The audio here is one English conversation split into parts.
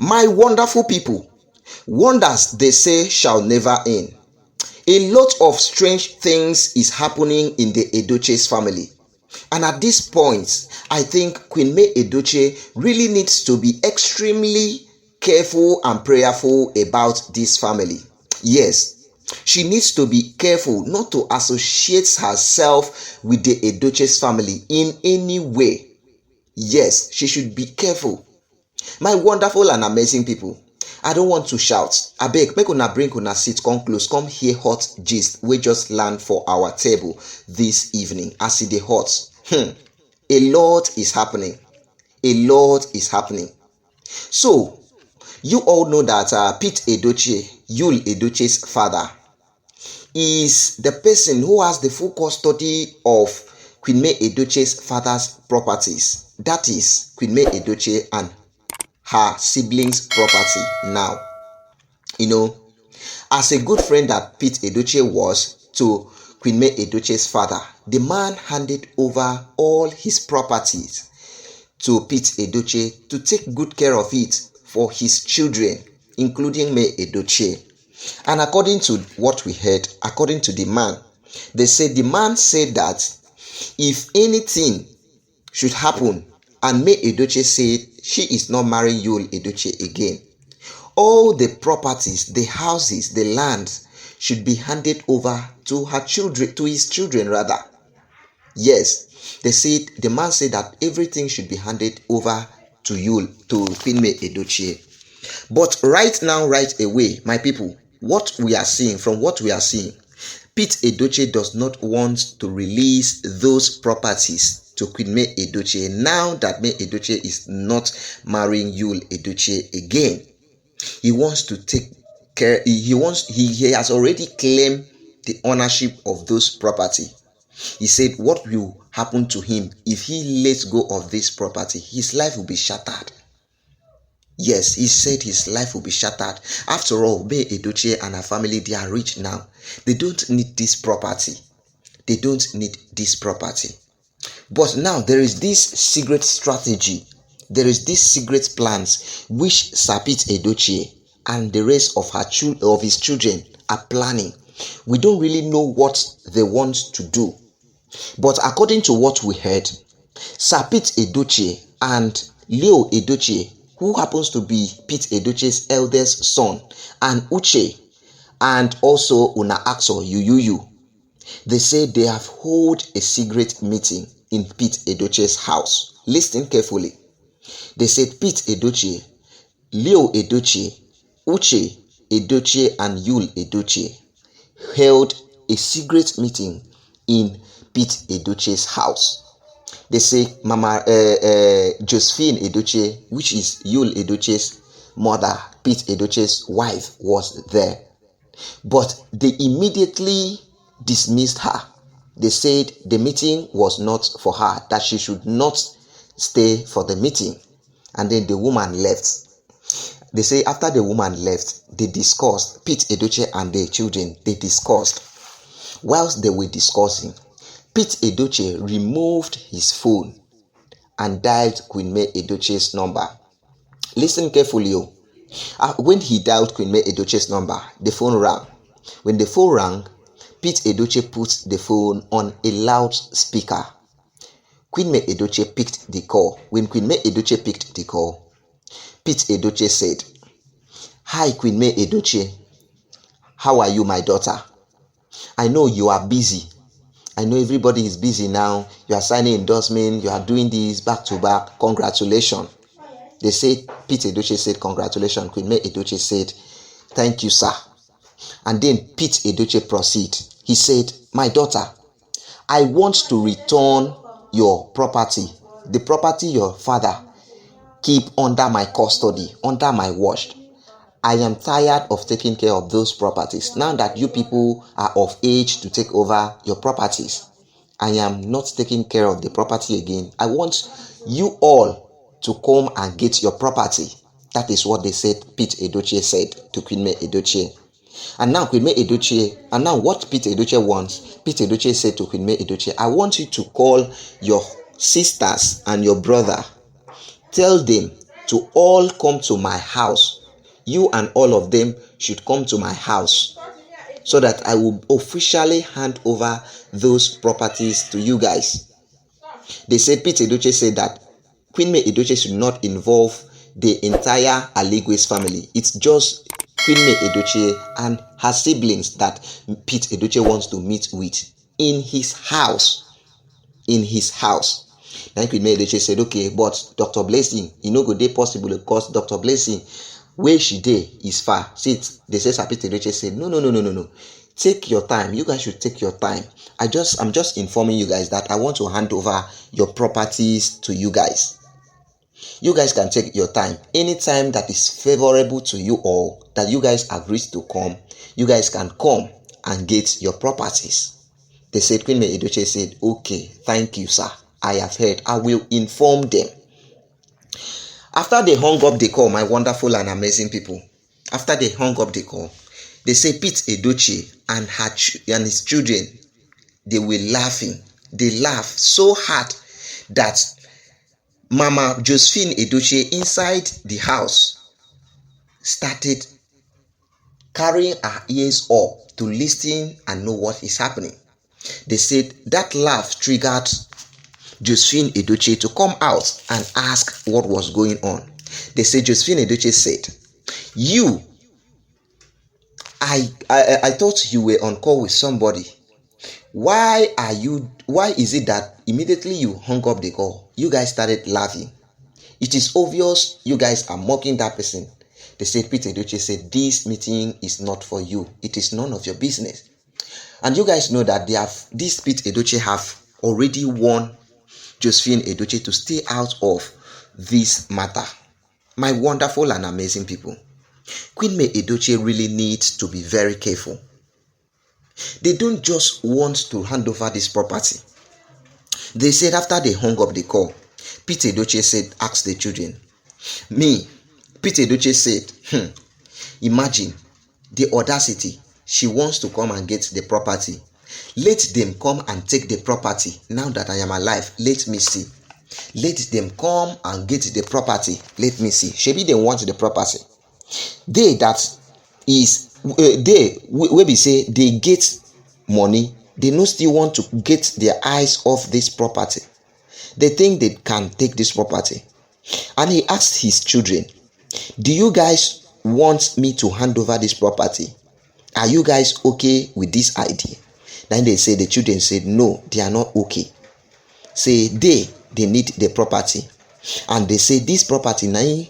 My wonderful people, wonders they say shall never end. A lot of strange things is happening in the Edochie's family. And at this point, I think Queen May Edochie really needs to be extremely careful and prayerful about this family. Yes, she needs to be careful not to associate herself with the Edochie's family in any way. Yes, she should be careful. My wonderful and amazing people, I don't want to shout. Abeg, make una bring una seat, come close, come hear hot gist wey just land for our table this evening as e dey hot. A lot is happening. A lot is happening. So, you all know that Pete Edochie, Yul Edochie's father, is the person who has the full custody of Queen May Edochie's father's properties. That is Queen May Edochie and her siblings' property now. You know, as a good friend that Pete Edochie was to Queen May Edochie's father, the man handed over all his properties to Pete Edochie to take good care of it for his children, including May Edochie. And according to what we heard, according to the man, they said the man said that if anything should happen and May Edochie said she is not marrying Yul Edochie again, all the properties, the houses, the lands should be handed over to her children, to his children rather. Yes, they said, the man said that everything should be handed over to Yul, to Queen May Edochie. But right now, right away, my people, what we are seeing, Pete Edochie does not want to release those properties to Queen May Edochie now that May Edochie is not marrying Yul Edochie again. He wants to take care, he has already claimed the ownership of those property. He said what will happen to him if he lets go of this property, his life will be shattered. Yes, he said his life will be shattered. After all, May Edochie and her family, they are rich now. They don't need this property. They don't need this property. But now there is this secret strategy. There is this secret plans which Sir Pete Edochie and the rest of his children are planning. We don't really know what they want to do. But according to what we heard, Sir Pete Edochie and Leo Edochie, who happens to be Pete Edochie's eldest son, and Uche, and also Una Axo Yuyuyu, they say they have held a secret meeting in Pete Edochie's house. Listen carefully. They said Pete Edochie, Leo Edochie, Uche Edochie, and Yul Edochie held a secret meeting in Pete Edochie's house. They say Mama Josephine Edochie, which is Yul Edochie's mother, Pete Edochie's wife, was there. But they immediately dismissed her. They said the meeting was not for her, that she should not stay for the meeting. And then the woman left. They say after the woman left, they discussed, Pete Edochie and the children, they discussed. Whilst they were discussing, Pete Edochie removed his phone and dialed Queen May Edochie's number. Listen carefully. When he dialed Queen May Edochie's number, the phone rang. When the phone rang, Pete Edochie put the phone on a loudspeaker. Queen May Edochie picked the call. When Queen May Edochie picked the call, Pete Edochie said, "Hi Queen May Edochie, how are you, my daughter? I know you are busy. I know everybody is busy now. You are signing endorsement, you are doing this back to back. Congratulations." They said, Pete Edochie said, "Congratulations." Queen May Edochie said, "Thank you, sir." And then Pete Edochie proceed. He said, "My daughter, I want to return your property, the property your father keep under my custody, under my watch. I am tired of taking care of those properties. Now that you people are of age to take over your properties, I am not taking care of the property again. I want you all to come and get your property." That is what they said, Pete Edochie said to Queen May Edochie. And now Queen May Edochie, and now what Pete Edochie wants, Pete Edochie said to Queen May Edochie, "I want you to call your sisters and your brother. Tell them to all come to my house. You and all of them should come to my house so that I will officially hand over those properties to you guys. They said, Pete Edochie said that Queen May Edochie should not involve the entire Aligwe's family. It's just Queen May Edochie and her siblings that Pete Edochie wants to meet with in his house. In his house. Then Queen May Edochie said, okay, but Dr. Blessing, go dey possible because Dr. Blessing, where she dey is far. See, they say Pete Edochie said, no. Take your time. You guys should take your time. I'm just informing you guys that I want to hand over your properties to you guys. You guys can take your time. Anytime that is favorable to you all, that you guys agree to come, you guys can come and get your properties. They said, Queen May Edochie said, okay, thank you, sir. I have heard. I will inform them. After they hung up the call, my wonderful and amazing people, after they hung up the call, they say Pete Edochie and his children, they were laughing. They laughed so hard that Mama Josephine Edochie inside the house started carrying her ears up to listen and know what is happening. They said that laugh triggered Josephine Edochie to come out and ask what was going on. They said Josephine Edochie said, I thought you were on call with somebody. Why is it that immediately you hung up the call, you guys started laughing? It is obvious you guys are mocking that person. They said, Pete Edochie said, this meeting is not for you. It is none of your business. And you guys know that this Pete Edochie have already warned Josephine Edochie to stay out of this matter. My wonderful and amazing people, Queen May Edochie really needs to be very careful. They don't just want to hand over this property. They said after they hung up the call, Pete Edochie said, ask the children. Pete Edochie said, imagine the audacity. She wants to come and get the property. Let them come and take the property. Now that I am alive, let me see. Let them come and get the property. Let me see. Shebi they want the property. They will be say they get money. They no still want to get their eyes off this property. They think they can take this property. And he asked his children, do you guys want me to hand over this property? Are you guys okay with this idea? Then they say, the children said, no, they are not okay. Say they need the property. And they say this property now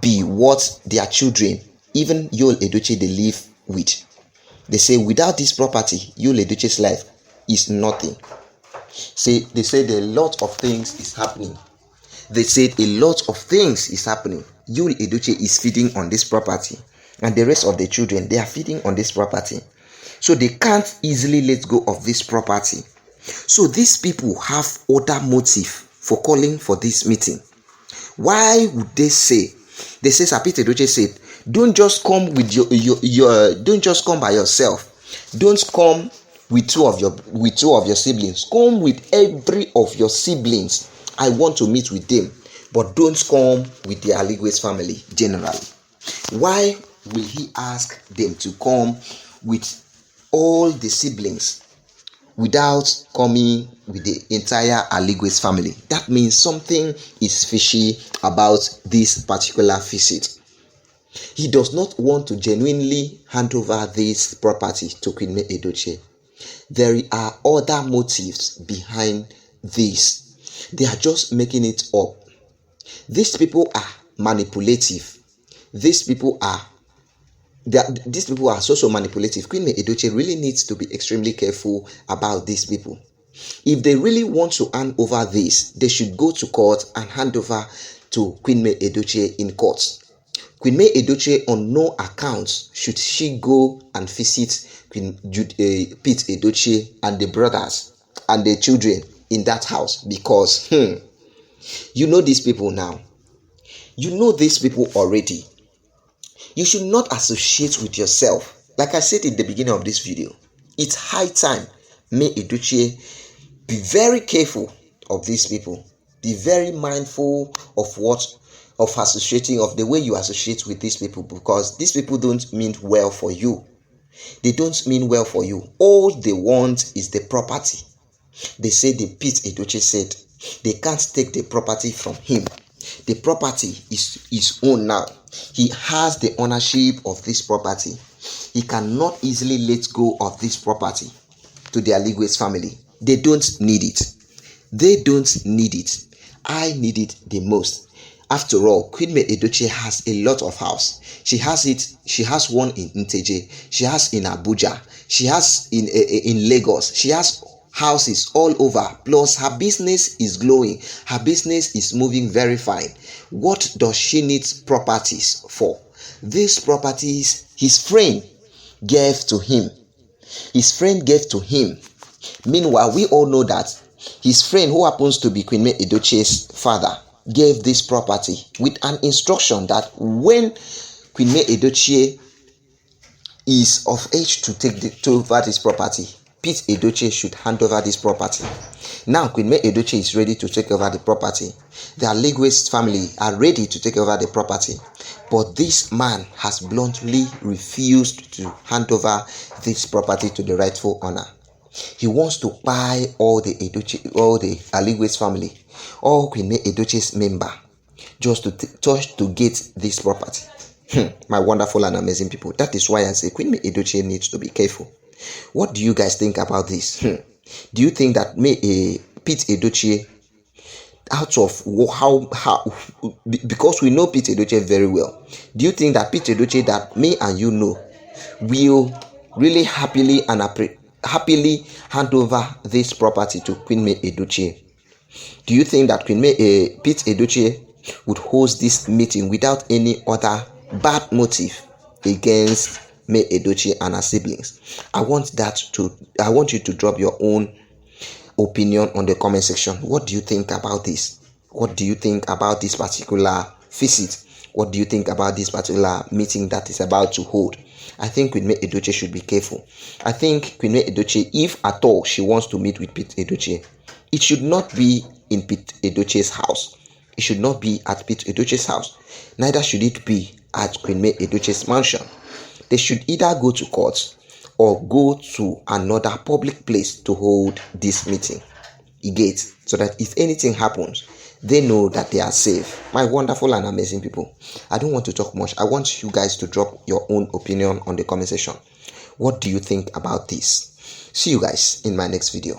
be what their children, even Yul Edochie, they live with. They say without this property, Yul Edochie's life is nothing. They said a lot of things is happening. They said a lot of things is happening. Yul Edochie is feeding on this property. And the rest of the children, they are feeding on this property. So they can't easily let go of this property. So these people have other motive for calling for this meeting. Why would they say? They say, Sir Pete Edochie said, don't just come with don't just come by yourself. Don't come with two of your siblings. Come with every of your siblings. I want to meet with them. But don't come with the Aligwe's family generally. Why will he ask them to come with all the siblings without coming with the entire Aligwe's family? That means something is fishy about this particular visit. He does not want to genuinely hand over this property to Queen May Edochie. There are other motives behind this. They are just making it up. These people are manipulative. These people are so manipulative. Queen May Edochie really needs to be extremely careful about these people. If they really want to hand over this, they should go to court and hand over to Queen May Edochie in court. Queen May Edochie on no account should she go and visit Pete Edochie and the brothers and the children in that house, because you know these people now. You know these people already. You should not associate with yourself. Like I said in the beginning of this video, it's high time May Edochie be very careful of these people. Be very mindful of what of associating, of the way you associate with these people, because these people don't mean well for you. They don't mean well for you. All they want is the property. They say, the Pete Edochie said, they can't take the property from him. The property is his own now. He has the ownership of this property. He cannot easily let go of this property to the Aligwe's family. They don't need it. They don't need it. I need it the most. After all, Queen May Edochie has a lot of house. She has it. She has one in Nteje. She has in Abuja. She has in Lagos. She has houses all over. Plus, her business is glowing. Her business is moving very fine. What does she need properties for? These properties his friend gave to him. His friend gave to him. Meanwhile, we all know that his friend, who happens to be Queen May Edochie's father, gave this property with an instruction that when Queen May Edochie is of age to take over this property, Pete Edochie should hand over this property. Now Queen May Edochie is ready to take over the property. The Aligwe's family are ready to take over the property. But this man has bluntly refused to hand over this property to the rightful owner. He wants to buy all the Aligwe's family, all Queen May Edochie's member, just to get this property. My wonderful and amazing people. That is why I say Queen May Edochie needs to be careful. What do you guys think about this? Do you think that Pete Edochie, out of how because we know Pete Edochie very well, do you think that Pete Edochie, that me and you know, will really happily hand over this property to Queen May Edochie? Do you think that Pete Edochie would host this meeting without any other bad motive against May Edochie and her siblings? I want you to drop your own opinion on the comment section. What do you think about this? What do you think about this particular visit? What do you think about this particular meeting that is about to hold? I think Queen May Edochie should be careful. I think Queen May Edochie, if at all she wants to meet with Pete Edochie, it should not be in Pete Edochie's house. It should not be at Pete Edochie's house. Neither should it be at Queen May Edochie's mansion. They should either go to court or go to another public place to hold this meeting. So that if anything happens, they know that they are safe. My wonderful and amazing people, I don't want to talk much. I want you guys to drop your own opinion on the comment section. What do you think about this? See you guys in my next video.